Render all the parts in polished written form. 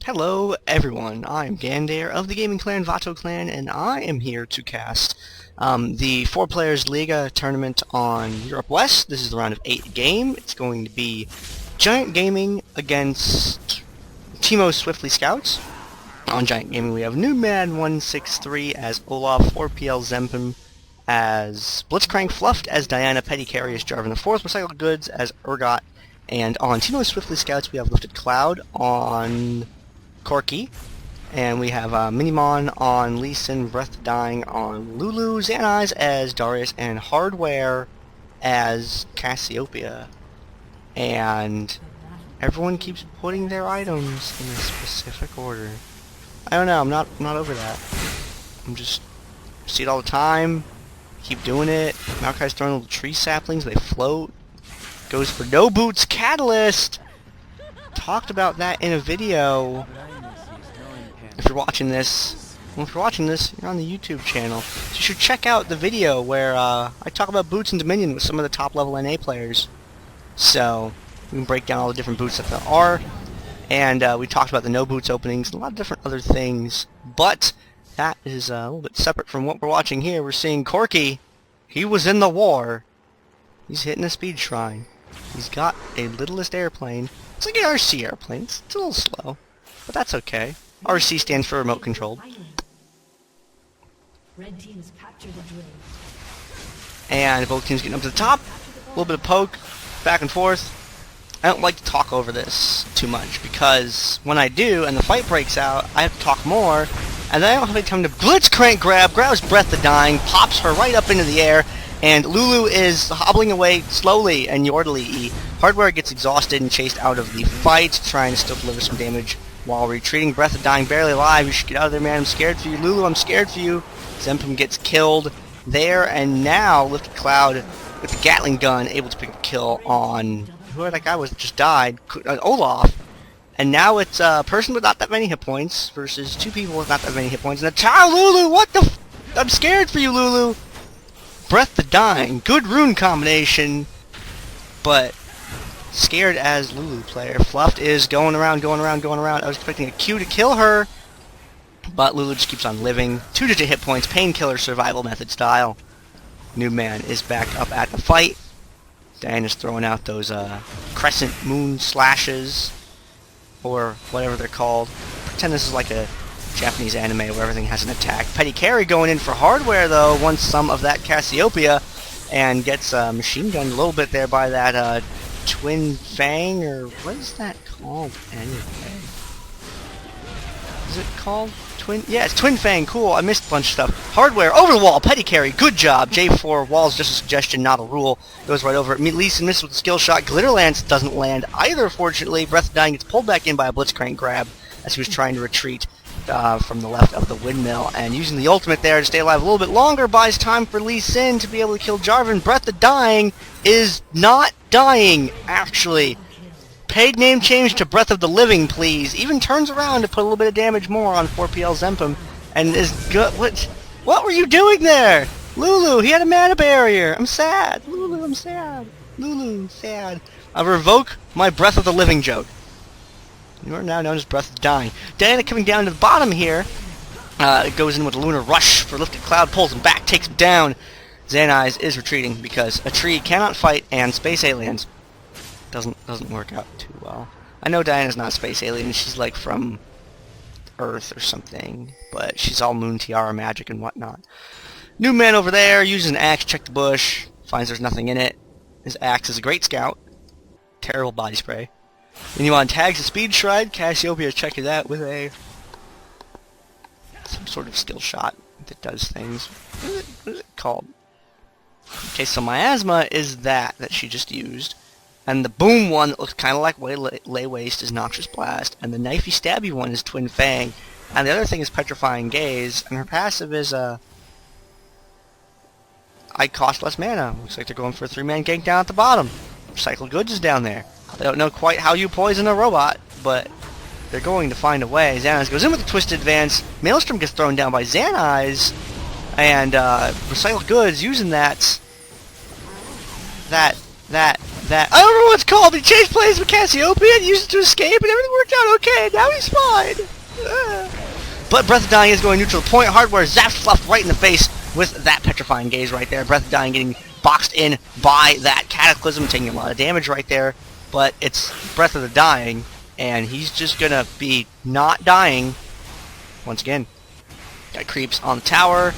Hello everyone, I'm Gandair of the gaming clan VATOCLAN, and I am here to cast the 4 Players Liga tournament on Europe West. This is the round of 8 game. It's going to be Giant Gaming against Teemo Swiftly Scouts. On Giant Gaming we have Minimon 163 as Olaf, 4PL zempm as Blitzcrank, Fluffd as Diana, Petty Carry as Jarvan the 4th, Recycled Goods as Urgot, and on Teemo Swiftly Scouts we have lifted Cloud on Corki, and we have Minimon on Lee Sin, BreathOfTheDying on Lulu, xanize as Darius, and Hardware as Cassiopeia. And everyone keeps putting their items in a specific order. I don't know, I'm not over that. I'm just see it all the time, keep doing it. Maokai's throwing little tree saplings, they float. Goes for no boots catalyst. Talked about that in a video. If you're watching this, you're on the YouTube channel. So you should check out the video where I talk about boots in Dominion with some of the top level NA players. So we can break down all the different boots that there are, and we talked about the no boots openings and a lot of different other things. But that is a little bit separate from what we're watching here. We're seeing Corki. He was in the war. He's hitting a speed shrine. He's got a littlest airplane. It's like an RC airplane. It's a little slow, but that's okay. RC stands for remote controlled. And both teams getting up to the top. A little bit of poke, back and forth. I don't like to talk over this too much because when I do and the fight breaks out, I have to talk more, and then I don't have any time to Blitzcrank grabs BreathOfTheDying, pops her right up into the air, and Lulu is hobbling away slowly and yordily. Hardware gets exhausted and chased out of the fight, trying to still deliver some damage while retreating. BreathOfTheDying barely alive. You should get out of there, man. I'm scared for you. Lulu, I'm scared for you. zempm gets killed there, and now lifted Cloud with the Gatling gun, able to pick a kill on whoever that guy was that just died, Olaf. And now it's a person with not that many hit points versus 2 people with not that many hit points. And Lulu, what the I'm scared for you, Lulu. BreathOfTheDying, good rune combination, but scared as Lulu player. Fluffd is going around. I was expecting a Q to kill her, but Lulu just keeps on living. 2-digit hit points, painkiller survival method style. New man is back up at the fight. Diana's throwing out those crescent moon slashes, or whatever they're called. Pretend this is like a Japanese anime where everything has an attack. Petty Carry going in for Hardware though, wants some of that Cassiopeia, and gets machine gunned a little bit there by that Twin Fang, or what is that called anyway? Is it called Twin? Yeah, it's Twin Fang. Cool, I missed a bunch of stuff. Hardware over the wall, Petty Carry, good job. J4 wall's just a suggestion, not a rule. Goes right over it. Lee Sin misses with a skill shot. Glitterlance doesn't land either, fortunately. BreathOfTheDying gets pulled back in by a Blitzcrank grab as he was trying to retreat from the left of the windmill, and using the ultimate there to stay alive a little bit longer buys time for Lee Sin to be able to kill Jarvan. BreathOfTheDying is not dying, actually. Paid name change to Breath of the Living, please. Even turns around to put a little bit of damage more on 4PL zempm, and is good. What were you doing there? Lulu, he had a mana barrier. I'm sad. Lulu, I'm sad. Lulu, sad. I'll revoke my Breath of the Living joke. You are now known as BreathOfTheDying. Diana coming down to the bottom here. Goes in with a Lunar Rush for lifted Cloud, pulls him back, takes him down. xanize is retreating because a tree cannot fight, and space aliens doesn't work out too well. I know Diana's not a space alien, she's like from Earth or something, but she's all Moon Tiara magic and whatnot. New man over there uses an axe, check the bush, finds there's nothing in it. His axe is a great scout. Terrible body spray. Minimon tags a speed shrine. Cassiopeia checking that with some sort of skill shot that does things. What is it called? Okay, so miasma is that she just used, and the boom one that looks kind of like lay waste is Noxious Blast, and the knifey stabby one is Twin Fang, and the other thing is Petrifying Gaze, and her passive is I cost less mana. Looks like they're going for a 3-man gank down at the bottom. Recycled Goods is down there. I don't know quite how you poison a robot, but they're going to find a way. xanize goes in with a Twisted Advance. Maelstrom gets thrown down by xanize, and Recycled Goods using that that. I don't know what it's called, but he changed plays with Cassiopeia and used it to escape, and everything worked out okay. Now he's fine. But Breath of Dying is going neutral. Point Hardware zaps Fluffd right in the face with that petrifying gaze right there. Breath of Dying getting boxed in by that Cataclysm, taking a lot of damage right there. But it's Breath of the Dying, and he's just gonna be not dying once again. Got creeps on the tower.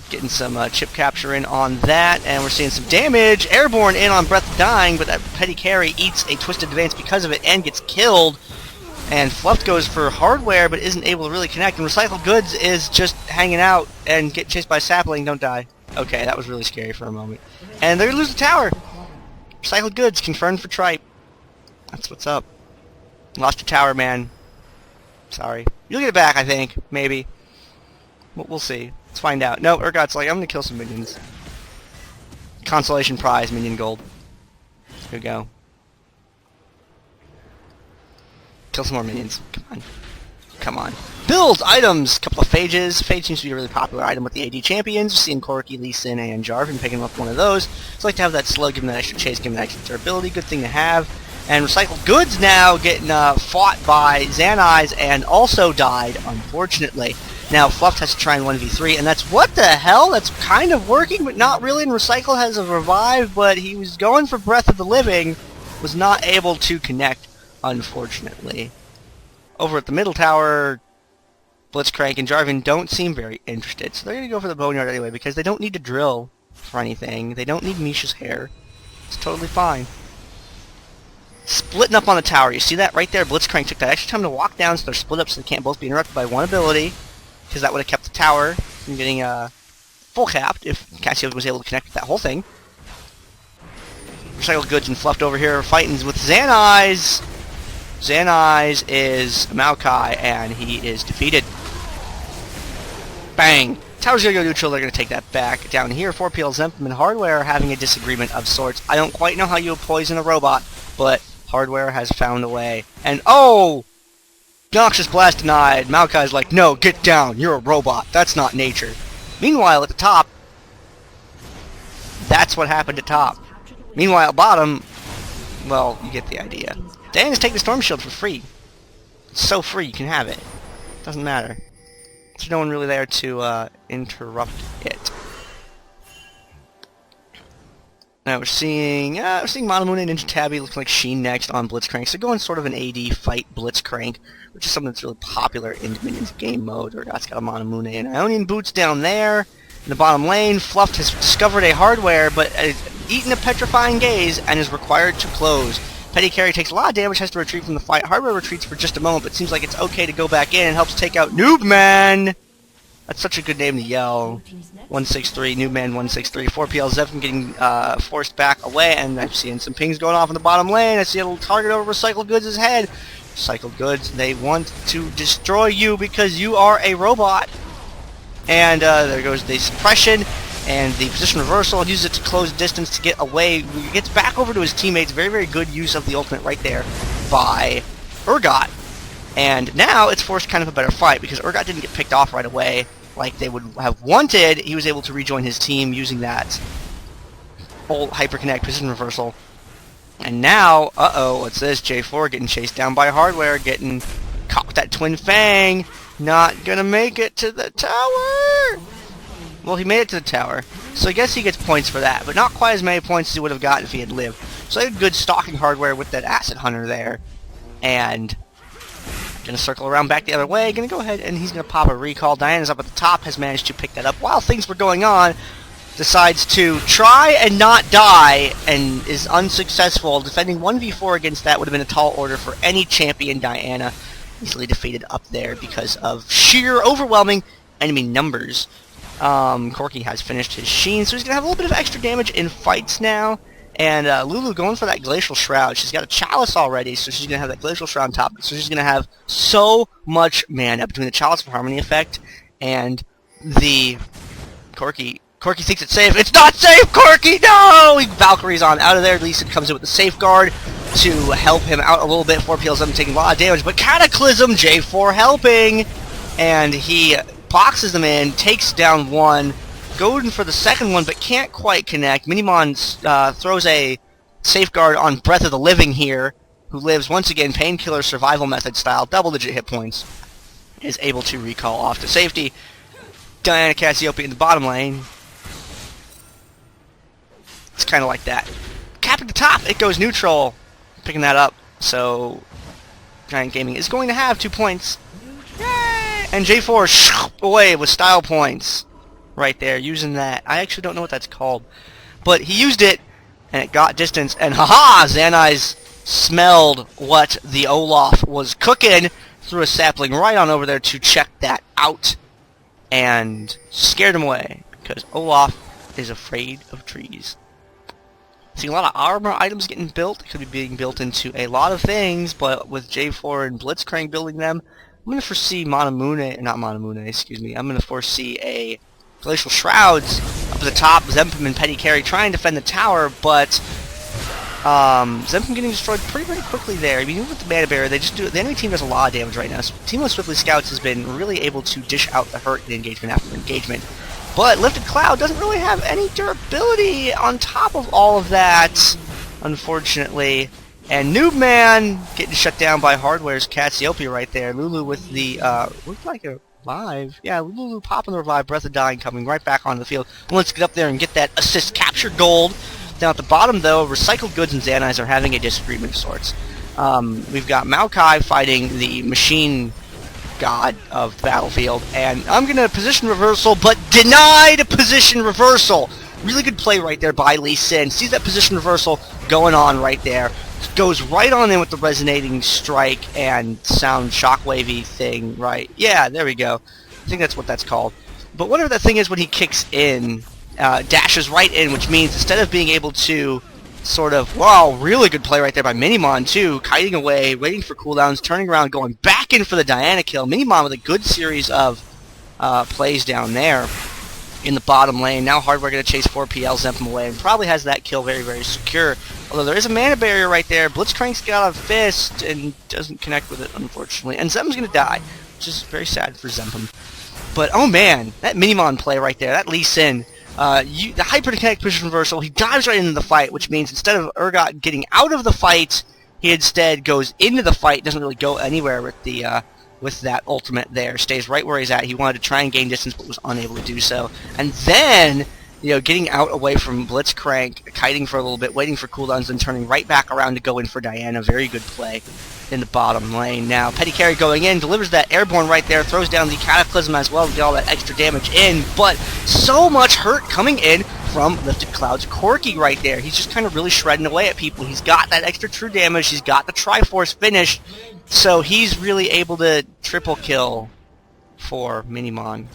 Getting some chip capture in on that, and we're seeing some damage. Airborne in on Breath of Dying, but that petty carry eats a Twisted Advance because of it and gets killed. And Fluffd goes for Hardware, but isn't able to really connect. And Recycled Goods is just hanging out and get chased by a sapling. Don't die. Okay, that was really scary for a moment. And they're gonna lose the tower. Recycled Goods confirmed for Tripe. That's what's up. Lost your tower, man. Sorry. You'll get it back, I think. Maybe. We'll see. Let's find out. No, Urgot's like, I'm gonna kill some minions. Consolation prize, minion gold. Here we go. Kill some more minions. Come on. Come on. Build items! Couple of Phages. Phage seems to be a really popular item with the AD champions. We've seen Corki, Lee Sin, and Jarvan picking up one of those. It's like to have that slow, give them that extra chase, give them that extra durability. Good thing to have. And Recycled Goods now getting fought by xanize and also died, unfortunately. Now, Fluffd has to try and 1v3, and that's what the hell? That's kind of working, but not really. And Recycle has a revive, but he was going for Breath of the Living, was not able to connect, unfortunately. Over at the middle tower, Blitzcrank and Jarvan don't seem very interested, so they're going to go for the Boneyard anyway, because they don't need to drill for anything. They don't need Misha's hair. It's totally fine. Splitting up on the tower. You see that right there? Blitzcrank took that extra time to walk down, so they're split up so they can't both be interrupted by one ability, because that would have kept the tower from getting full capped if Cassiopeia was able to connect with that whole thing. Recycled Goods and Fluffd over here fighting with xanize. Xanize is Maokai, and he is defeated. Bang! Tower's gonna go neutral, they're gonna take that back. Down here, 4PL zempm and Hardware are having a disagreement of sorts. I don't quite know how you poison a robot, but Hardware has found a way. And oh! Noxious Blast denied. Maokai's like, no, get down, you're a robot. That's not nature. Meanwhile, at the top, that's what happened at top. Meanwhile, at bottom, well, you get the idea. Diana's taking the Storm Shield for free. It's so free, you can have it. Doesn't matter. There's no one really there to interrupt it. Now we're seeing Manamune and Ninja Tabby looking like Sheen next on Blitzcrank. So going sort of an AD fight Blitzcrank, which is something that's really popular in Dominion's game mode. Urgot's got a Manamune and Ionian Boots down there. In the bottom lane, Fluffd has discovered a Hardware, but eaten a Petrifying Gaze and is required to close. Petty Carry takes a lot of damage, has to retreat from the fight. Hardware retreats for just a moment, but it seems like it's okay to go back in and helps take out Noobman! That's such a good name to yell. 163, Noobman 163. 4PL zempm getting forced back away, and I'm seeing some pings going off in the bottom lane. I see a little target over Recycled Goods' head. Recycled Goods, they want to destroy you because you are a robot. And there goes the suppression. And the position reversal, uses it to close distance to get away. He gets back over to his teammates. Very, very good use of the ultimate right there by Urgot. And now it's forced kind of a better fight because Urgot didn't get picked off right away like they would have wanted. He was able to rejoin his team using that old hyperconnect position reversal. And now, what's this? J4 getting chased down by Hardware, getting caught with that Twin Fang. Not gonna make it to the tower! Well, he made it to the tower, so I guess he gets points for that, but not quite as many points as he would have gotten if he had lived. So they had good stalking Hardware with that Acid Hunter there, and gonna circle around back the other way, gonna go ahead and he's gonna pop a recall. Diana's up at the top, has managed to pick that up while things were going on, decides to try and not die, and is unsuccessful. Defending 1v4 against that would have been a tall order for any champion. Diana easily defeated up there because of sheer overwhelming enemy numbers. Corki has finished his Sheen, so he's going to have a little bit of extra damage in fights now. And Lulu going for that Glacial Shroud. She's got a Chalice already, so she's going to have that Glacial Shroud on top. So she's going to have so much mana between the Chalice for Harmony effect and the Corki. Corki thinks it's safe. It's not safe, Corki! No! He Valkyries on out of there. Lee Sin comes in with the Safeguard to help him out a little bit. 4PL7 taking a lot of damage, but Cataclysm, J4 helping! And he boxes them in, takes down one, going for the second one, but can't quite connect. Minimon throws a safeguard on Breath of the Living here, who lives once again painkiller survival method style, double-digit hit points, is able to recall off to safety. Diana Cassiopeia in the bottom lane. It's kind of like that. Cap at the top, it goes neutral. Picking that up, so Giant Gaming is going to have 2 points. Yay! And J4 away with style points. Right there, using that. I actually don't know what that's called. But he used it, and it got distance, and haha! Xanize smelled what the Olaf was cooking, threw a sapling right on over there to check that out, and scared him away, because Olaf is afraid of trees. Seeing a lot of armor items getting built. It could be being built into a lot of things, but with J4 and Blitzcrank building them, I'm going to foresee excuse me, I'm going to foresee a Glacial Shrouds up at the top, zempm and Petty Carry trying to defend the tower, but zempm getting destroyed pretty quickly there. I mean, even with the mana barrier, the enemy team does a lot of damage right now. So Teemo Swiftly Scouts has been really able to dish out the hurt in engagement after engagement. But Lifted Cloud doesn't really have any durability on top of all of that, unfortunately. And Noobman getting shut down by Hardware's Cassiopeia right there. Lulu with the, looked like a Revive. Yeah, Lulu popping the Revive, Breath+Dying coming right back onto the field. Let's get up there and get that assist capture gold. Down at the bottom, though, Recycled Goods and Xanize are having a disagreement of sorts. We've got Maokai fighting the machine god of the battlefield, and I'm going to position reversal, but denied position reversal. Really good play right there by Lee Sin. Sees that position reversal going on right there. Goes right on in with the resonating strike and sound shockwavy thing, right? Yeah, there we go. I think that's what that's called. But whatever that thing is when he kicks in, dashes right in, which means instead of being able to sort of, wow, really good play right there by Minimon too, kiting away, waiting for cooldowns, turning around, going back in for the Diana kill. Minimon with a good series of plays down there in the bottom lane. Now Hardware going to chase 4PL, zempm away, and probably has that kill very secure. Although there is a mana barrier right there. Blitzcrank's got a fist and doesn't connect with it, unfortunately. And zempm's going to die, which is very sad for zempm. But, oh man, that Minimon play right there, that Lee Sin, the hyper-connect position reversal, he dives right into the fight, which means instead of Urgot getting out of the fight, he instead goes into the fight, doesn't really go anywhere with the with that ultimate there, stays right where he's at. He wanted to try and gain distance, but was unable to do so. And then, you know, getting out away from Blitzcrank, kiting for a little bit, waiting for cooldowns, then turning right back around to go in for Diana. Very good play in the bottom lane. Now, Petty Carry going in, delivers that airborne right there, throws down the Cataclysm as well to get all that extra damage in, but so much hurt coming in from Lifted Cloud's Corki right there. He's just kind of really shredding away at people. He's got that extra true damage, he's got the Triforce finish, so he's really able to triple kill for Minimon.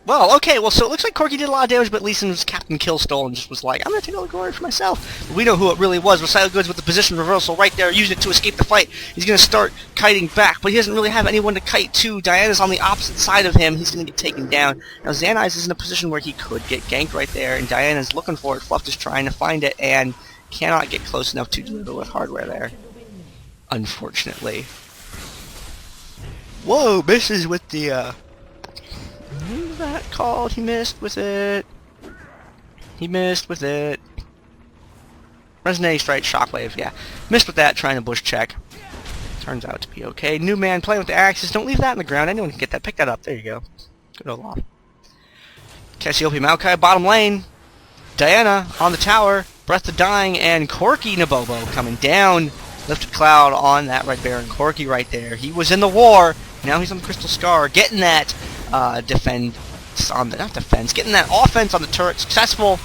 Well, okay, so it looks like Corki did a lot of damage, but Lee Sin was Captain Killstole and just was like, I'm going to take all the glory for myself. But we know who it really was. Recycled Goods with the position reversal right there, using it to escape the fight. He's going to start kiting back, but he doesn't really have anyone to kite to. Diana's on the opposite side of him. He's going to get taken down. Now, xanize is in a position where he could get ganked right there, and Diana's looking for it. Fluffd is trying to find it, and cannot get close enough to deliver with Hardware there, unfortunately. Whoa, misses with the, what was that called? He missed with it. He missed with it. Resonating Strike, Shockwave, yeah. Missed with that, trying to bush check. Turns out to be okay. New man playing with the axes. Don't leave that in the ground. Anyone can get that. Pick that up. There you go. Good Olaf. Cassiopeia, Maokai, bottom lane. Diana on the tower. BreathOfTheDying and Corki Nabobo coming down. Lifted Cloud on that Red Baron Corki right there. He was in the war. Now he's on the Crystal Scar. Getting that getting that offense on the turret successful.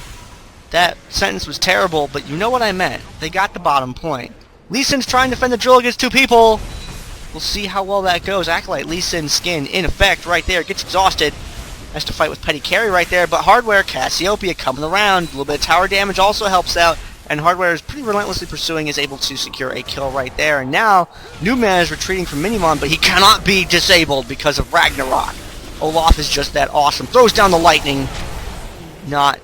That sentence was terrible, but you know what I meant. They got the bottom point. Lee Sin's trying to defend the drill against two people. We'll see how well that goes. Acolyte Lee Sin's skin in effect right there. Gets exhausted. Has to fight with Petty Carry right there, but Hardware, Cassiopeia coming around. A little bit of tower damage also helps out. And Hardware is pretty relentlessly pursuing, is able to secure a kill right there. And now, Noobman is retreating from Minimon, but he cannot be disabled because of Ragnarok. Olaf is just that awesome. Throws down the lightning. Not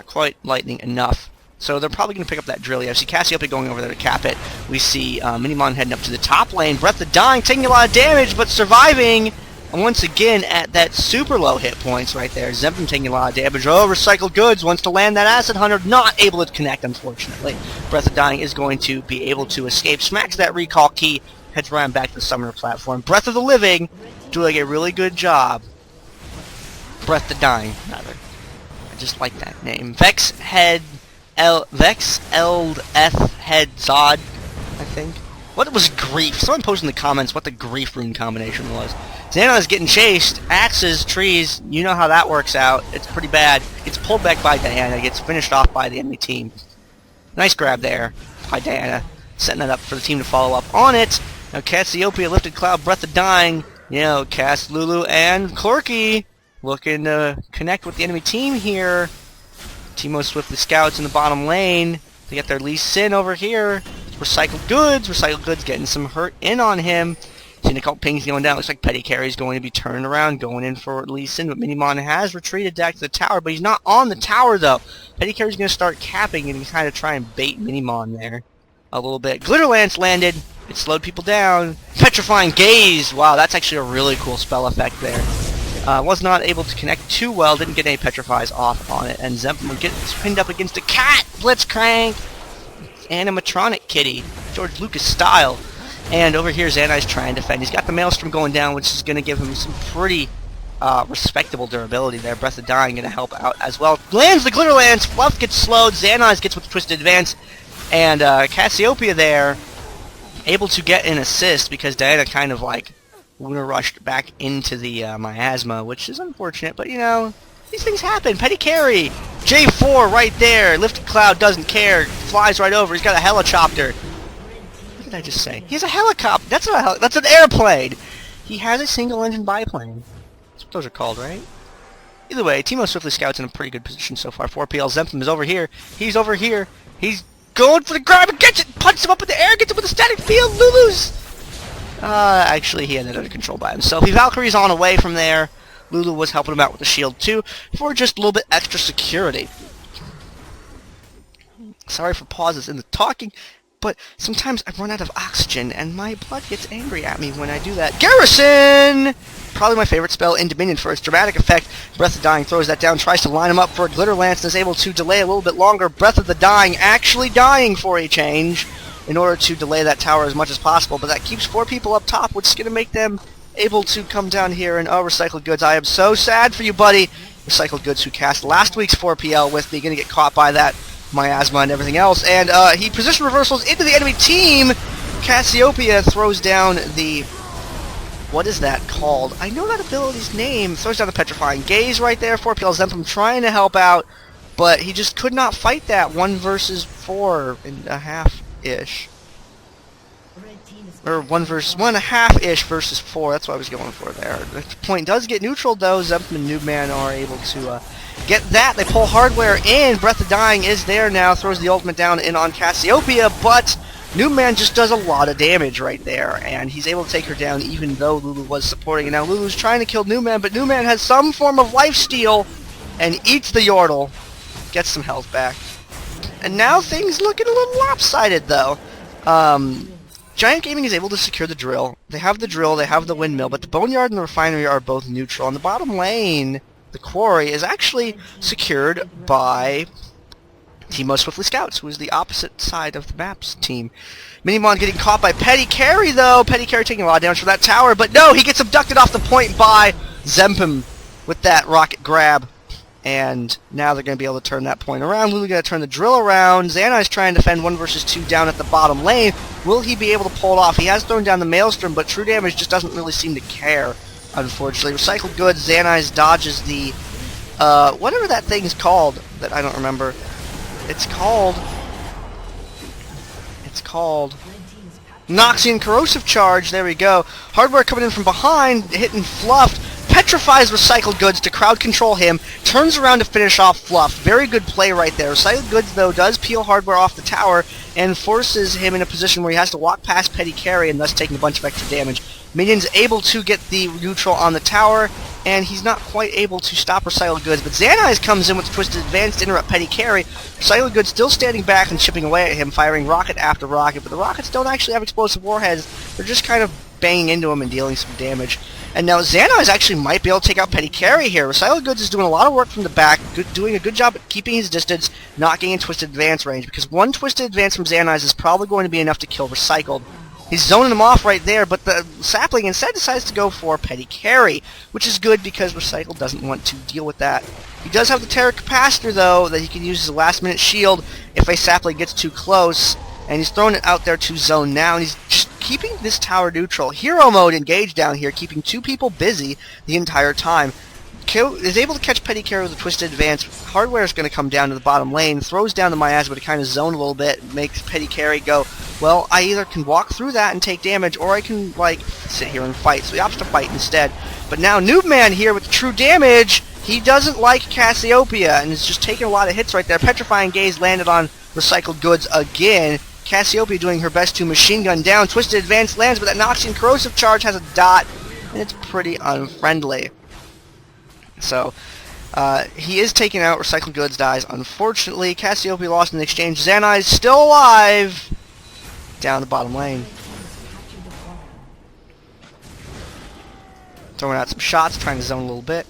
quite lightning enough. So they're probably going to pick up that drill. I see Cassiopeia going over there to cap it. We see Minimon heading up to the top lane. BreathOfTheDying taking a lot of damage, but surviving And once again, at that super low hit points right there, zempm taking a lot of damage. Oh, Recycled Goods wants to land that Acid Hunter, not able to connect, unfortunately. Breath of Dying is going to be able to escape, smacks that recall key, heads around back to the summoner platform. Breath of the Living doing a really good job. Breath the Dying, rather. I just like that name. Vex Eld F Head Zod, I think. What was Grief? Someone posted in the comments what the Grief rune combination was. Xana's getting chased. Axes, trees, you know how that works out. It's pretty bad. Gets pulled back by Diana. Gets finished off by the enemy team. Nice grab there by Diana. Setting that up for the team to follow up on it. Now Cassiopeia lifted Cloud, Breath of Dying. You know, Cass, Lulu, and Corki looking to connect with the enemy team here. Teemo swiftly scouts in the bottom lane. They get their Lee Sin over here. Recycled Goods getting some hurt in on him. Seeing a couple pings going down. Looks like Petty Carry's going to be turned around, going in for Lee Sin. But Minimon has retreated back to the tower, but he's not on the tower though. Petty Carry's going to start capping and kind of try and bait Minimon there a little bit. Glitter Lance landed. It slowed people down. Petrifying Gaze. Wow, that's actually a really cool spell effect there. Was not able to connect too well. Didn't get any Petrifies off on it. And zempm gets pinned up against a cat. Blitzcrank. Animatronic kitty. George Lucas style. And over here, xanize trying to defend. He's got the Maelstrom going down, which is going to give him some pretty respectable durability there. Breath of Dying going to help out as well. Lands the Glitter Lance. Fluffd gets slowed. Xanize gets with the Twisted Advance. And Cassiopeia there, able to get an assist because Diana kind of like Luna rushed back into the miasma, which is unfortunate, but you know, these things happen. Petty Carry, J4 right there. Lifted Cloud doesn't care. Flies right over. He's got a helicopter. What did I just say? He has a helicopter. That's not a that's an airplane. He has a single-engine biplane. That's what those are called, right? Either way, Teemo swiftly scouts in a pretty good position so far. 4PL zempm is over here. He's over here. He's going for the grab and gets it. Punches him up in the air. Gets it with a static field. Lulu's. Actually, he ended under control by himself. He Valkyrie's on away from there. Lulu was helping him out with the shield too, for just a little bit extra security. Sorry for pauses in the talking, but sometimes I run out of oxygen, and my blood gets angry at me when I do that. Garrison! Probably my favorite spell in Dominion for its dramatic effect. Breath of the Dying throws that down, tries to line him up for a Glitter Lance, and is able to delay a little bit longer. Breath of the Dying actually dying for a change in order to delay that tower as much as possible, but that keeps 4 people up top, which is going to make them able to come down here and, oh, Recycled Goods, I am so sad for you, buddy. Recycled Goods, who cast last week's 4PL with me, going to get caught by that miasma and everything else, and he position reversals into the enemy team. Cassiopeia throws down the, what is that called? I know that ability's name. Throws down the Petrifying Gaze right there. 4PL zempm trying to help out, but he just could not fight that 1 versus 4.5-ish. Or 1.5-ish versus 4. That's what I was going for there. The point does get neutral though. zempm and Noobman are able to get that. They pull hardware in. Breath of Dying is there now. Throws the ultimate down in on Cassiopeia, but Noobman just does a lot of damage right there, and he's able to take her down even though Lulu was supporting. And now Lulu's trying to kill Noobman, but Noobman has some form of lifesteal and eats the Yordle. Gets some health back. And now things looking a little lopsided though. Giant Gaming is able to secure the drill. They have the drill, they have the windmill, but the Boneyard and the refinery are both neutral. On the bottom lane, the quarry is actually secured by Teemo Swiftly Scouts, who is the opposite side of the map's team. Minimon getting caught by Petty Carry, though. Petty Carry taking a lot of damage from that tower, but no, he gets abducted off the point by zempm with that rocket grab. And now they're going to be able to turn that point around. Lulu going to turn the drill around. Xanize trying to defend 1 versus 2 down at the bottom lane. Will he be able to pull it off? He has thrown down the Maelstrom, but True Damage just doesn't really seem to care, unfortunately. Recycled Goods, Xanize dodges the, whatever that thing's called that I don't remember. It's called Noxian Corrosive Charge. There we go. Hardware coming in from behind, hitting Fluffd. Petrifies Recycled Goods to crowd control him, turns around to finish off Fluffd. Very good play right there. Recycled Goods, though, does peel Hardware off the tower and forces him in a position where he has to walk past Petty Carry and thus taking a bunch of extra damage. Minion's able to get the neutral on the tower, and he's not quite able to stop Recycled Goods, but Xanize comes in with Twisted Advance to interrupt Petty Carry. Recycled Goods still standing back and chipping away at him, firing rocket after rocket, but the rockets don't actually have explosive warheads. They're just kind of banging into him and dealing some damage. And now xanize actually might be able to take out Petty Carry here. Recycled Goods is doing a lot of work from the back, doing a good job at keeping his distance, not getting in Twisted Advance range, because one Twisted Advance from xanize is probably going to be enough to kill Recycled. He's zoning him off right there, but the Sapling instead decides to go for Petty Carry, which is good because Recycled doesn't want to deal with that. He does have the Terra Capacitor, though, that he can use as a last-minute shield if a Sapling gets too close, and he's throwing it out there to zone now, and he's just keeping this tower neutral. Hero mode engaged down here, keeping two people busy the entire time. Is able to catch Petty Carry with a Twisted Advance. Hardware is going to come down to the bottom lane, throws down the miasma to kind of zone a little bit, makes Petty Carry go, well, I either can walk through that and take damage, or I can, like, sit here and fight. So he opts to fight instead. But now Noobman here with the true damage, he doesn't like Cassiopeia, and is just taking a lot of hits right there. Petrifying Gaze landed on Recycled Goods again. Cassiopeia doing her best to machine gun down. Twisted Advance lands, but that Noxian Corrosive Charge has a dot, and it's pretty unfriendly. So, he is taking out. Recycled Goods dies. Unfortunately, Cassiopeia lost in the exchange. xanize still alive down the bottom lane. Throwing out some shots, trying to zone a little bit.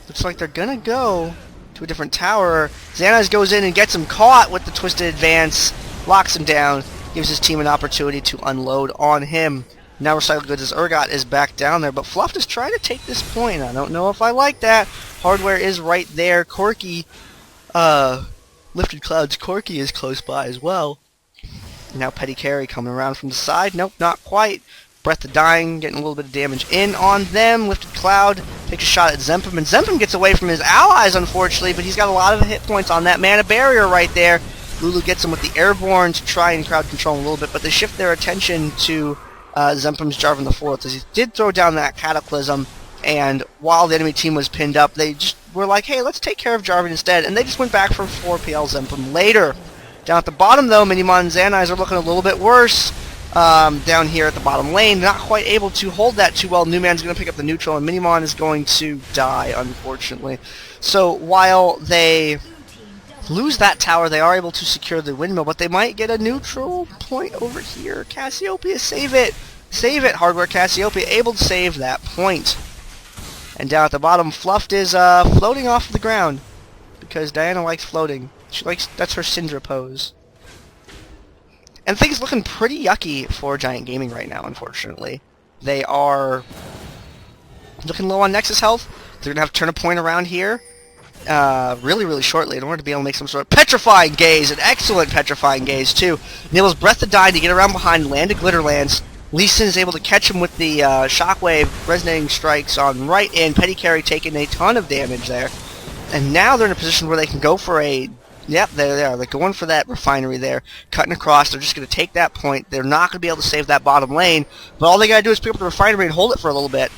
Looks like they're gonna go to a different tower. xanize goes in and gets him caught with the Twisted Advance, locks him down, gives his team an opportunity to unload on him. Now Recycled Goods' Urgot is back down there, but Fluffd is trying to take this point. I don't know if I like that. Hardware is right there. Corki, Lifted Cloud's Corki is close by as well. Now Petty Carry coming around from the side. Nope, not quite. BreathOfTheDying getting a little bit of damage in on them. Lifted Cloud takes a shot at zempm, and zempm gets away from his allies, unfortunately, but he's got a lot of hit points on that mana barrier right there. Lulu gets him with the Airborne to try and crowd control him a little bit, but they shift their attention to zempm's Jarvan IV, as he did throw down that Cataclysm, and while the enemy team was pinned up, they just were like, hey, let's take care of Jarvan instead, and they just went back for 4 PL zempm later. Down at the bottom, though, Minimon and xanize are looking a little bit worse. Down here at the bottom lane, not quite able to hold that too well. Newman's going to pick up the neutral, and Minimon is going to die, unfortunately. So while they lose that tower, they are able to secure the windmill, but they might get a neutral point over here. Cassiopeia, save it! Save it, Hardware Cassiopeia, able to save that point. And down at the bottom, Fluffd is floating off the ground, because Diana likes floating. That's her Syndra pose. And things looking pretty yucky for Giant Gaming right now, unfortunately. They are looking low on Nexus health. They're going to have to turn a point around here really, really shortly in order to be able to make some sort of Petrifying Gaze, an excellent Petrifying Gaze, too. Enables BreathOfTheDying to get around behind, land a Glitter Lance. Lee Sin is able to catch him with the Shockwave, Resonating Strikes on right in. Petty Carry taking a ton of damage there. And now they're in a position where they can go for a... Yep, there they are. They're going for that refinery there, cutting across. They're just going to take that point. They're not going to be able to save that bottom lane, but all they got to do is pick up the refinery and hold it for a little bit.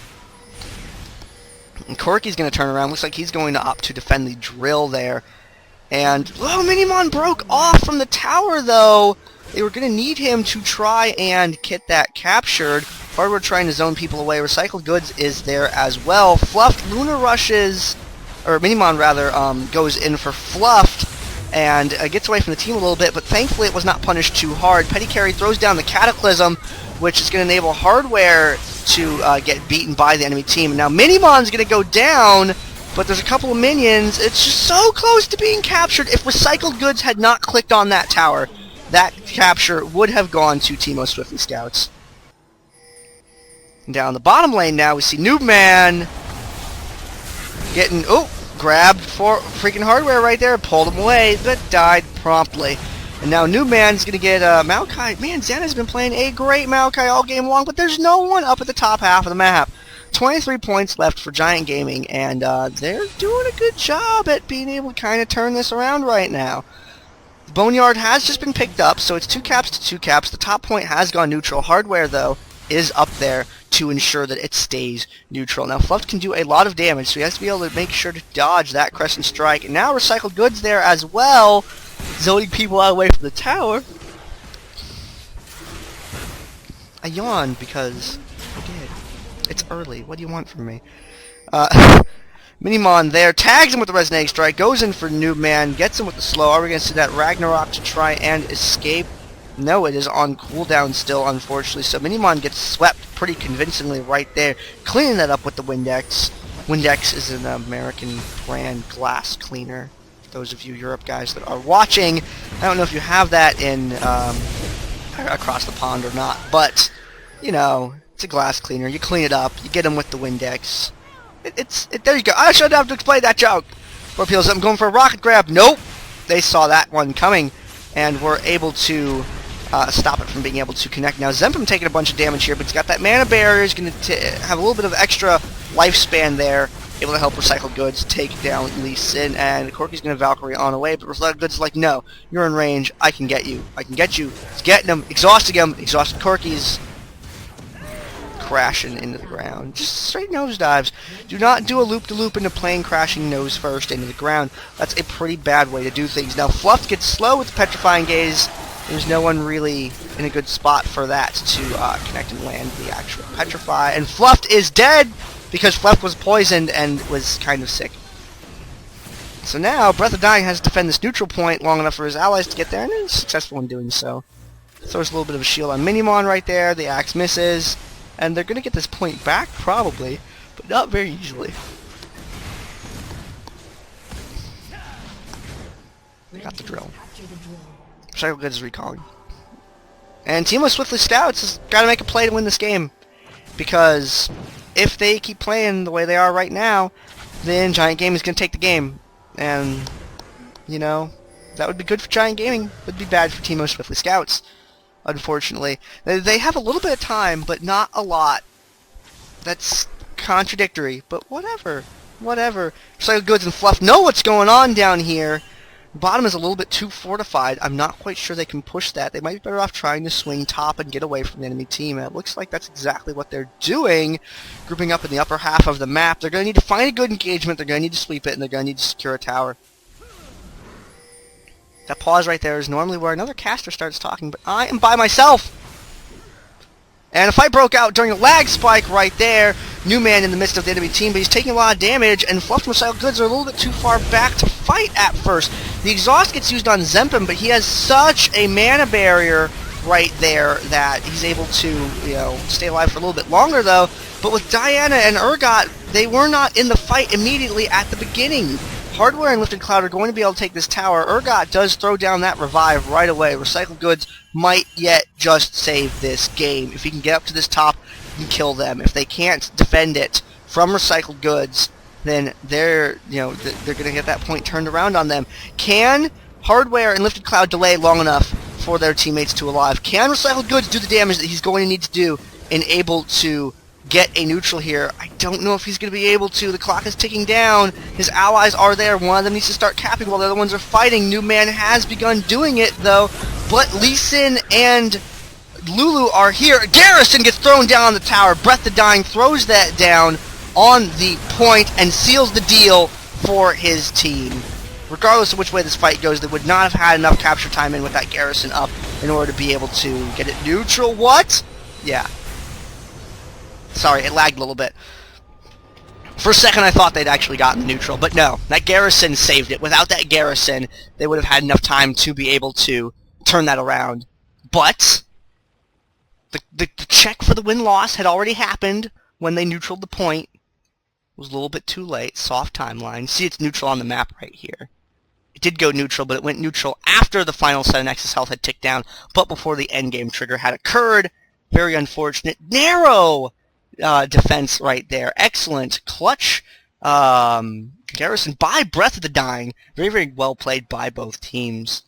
And Corki's going to turn around. Looks like he's going to opt to defend the drill there. And, oh, Minimon broke off from the tower, though. They were going to need him to try and get that captured. Hardware trying to zone people away. Recycled Goods is there as well. Fluffd, Luna rushes, or Minimon rather, goes in for Fluffd. And gets away from the team a little bit, but thankfully it was not punished too hard. Petty Carry throws down the Cataclysm, which is going to enable Hardware to get beaten by the enemy team. And now Minimon's going to go down, but there's a couple of minions. It's just so close to being captured. If Recycled Goods had not clicked on that tower, that capture would have gone to Teemo Swiftly Scouts. And down the bottom lane now, we see Noobman getting... Oh! Grabbed for freaking Hardware right there, pulled him away, but died promptly. And now Noobman's going to get Maokai. Man, Xana's been playing a great Maokai all game long, but there's no one up at the top half of the map. 23 points left for Giant Gaming, and they're doing a good job at being able to kind of turn this around right now. The Boneyard has just been picked up, so it's 2 caps to 2 caps. The top point has gone neutral. Hardware, though, is up there to ensure that it stays neutral. Now, Fluffd can do a lot of damage, so he has to be able to make sure to dodge that Crescent Strike. And now Recycled Goods there as well, zoning people out away from the tower. I yawned because I did. It's early. What do you want from me? Minimon there, tags him with the Resonating Strike, goes in for Noobman, gets him with the slow. Are we going to see that Ragnarok to try and escape? No, it is on cooldown still, unfortunately. So Minimon gets swept pretty convincingly right there, cleaning that up with the Windex. Windex is an American brand glass cleaner. For those of you Europe guys that are watching, I don't know if you have that in across the pond or not, but you know, it's a glass cleaner. You clean it up, you get them with the Windex. There you go. I shouldn't have to explain that joke. Or people say I'm going for a rocket grab. Nope. They saw that one coming and were able to stop it from being able to connect. Now zempm taking a bunch of damage here, but he's got that mana barrier. He's going to have a little bit of extra lifespan there, able to help Recycled Goods take down Lee Sin, and Corki's going to Valkyrie on away, but Recycled Goods is like, no, you're in range. I can get you. I can get you. He's getting him, exhausting him. Exhausted Corki's crashing into the ground. Just straight nosedives. Do not do a loop-de-loop into plane crashing nose first into the ground. That's a pretty bad way to do things. Now Fluffd gets slow with the Petrifying Gaze. There's no one really in a good spot for that to connect and land the actual Petrify. And Fluffd is dead because Fluffd was poisoned and was kind of sick. So now BreathOfTheDying has to defend this neutral point long enough for his allies to get there, and he's successful in doing so. Throws a little bit of a shield on Minimon right there. The axe misses. And they're going to get this point back, probably, but not very easily. They got the drill. Recycled Goods is recalling. And Teemo Swiftly Stouts has got to make a play to win this game. Because if they keep playing the way they are right now, then Giant Gaming is going to take the game. And, you know, that would be good for Giant Gaming. It would be bad for Teemo Swiftly Scouts. Unfortunately. They have a little bit of time, but not a lot. That's contradictory, but whatever. Whatever. Recycled Goods and Fluffd know what's going on down here. Bottom is a little bit too fortified. I'm not quite sure they can push that. They might be better off trying to swing top and get away from the enemy team. And it looks like that's exactly what they're doing. Grouping up in the upper half of the map. They're going to need to find a good engagement. They're going to need to sweep it, and they're going to need to secure a tower. That pause right there is normally where another caster starts talking, but I am by myself! And a fight broke out during a lag spike right there. New man in the midst of the enemy team, but he's taking a lot of damage, and Fluffd and Recycled Goods are a little bit too far back to fight at first. The exhaust gets used on zempm, but he has such a mana barrier right there that he's able to, you know, stay alive for a little bit longer though. But with Diana and Urgot, they were not in the fight immediately at the beginning. Hardware and Lifted Cloud are going to be able to take this tower. Urgot does throw down that revive right away. Recycled Goods might yet just save this game. If he can get up to this top, he can kill them. If they can't defend it from Recycled Goods, then they're going to get that point turned around on them. Can Hardware and Lifted Cloud delay long enough for their teammates to alive? Can Recycled Goods do the damage that he's going to need to do and able to get a neutral here? I don't know if he's going to be able to. The clock is ticking down. His allies are there. One of them needs to start capping while the other ones are fighting. New man has begun doing it, though. But Lee Sin and Lulu are here. Garrison gets thrown down on the tower. BreathOfTheDying throws that down on the point and seals the deal for his team. Regardless of which way this fight goes, they would not have had enough capture time in with that Garrison up in order to be able to get it neutral. What? Yeah. Sorry, it lagged a little bit. For a second I thought they'd actually gotten neutral, but no. That Garrison saved it. Without that Garrison, they would have had enough time to be able to turn that around. But the check for the win-loss had already happened when they neutraled the point. It was a little bit too late. Soft timeline. See, it's neutral on the map right here. It did go neutral, but it went neutral after the final set of Nexus health had ticked down, but before the endgame trigger had occurred. Very unfortunate. Narrow defense right there. Excellent. Clutch Garrison by BreathOfTheDying. Very, very well played by both teams.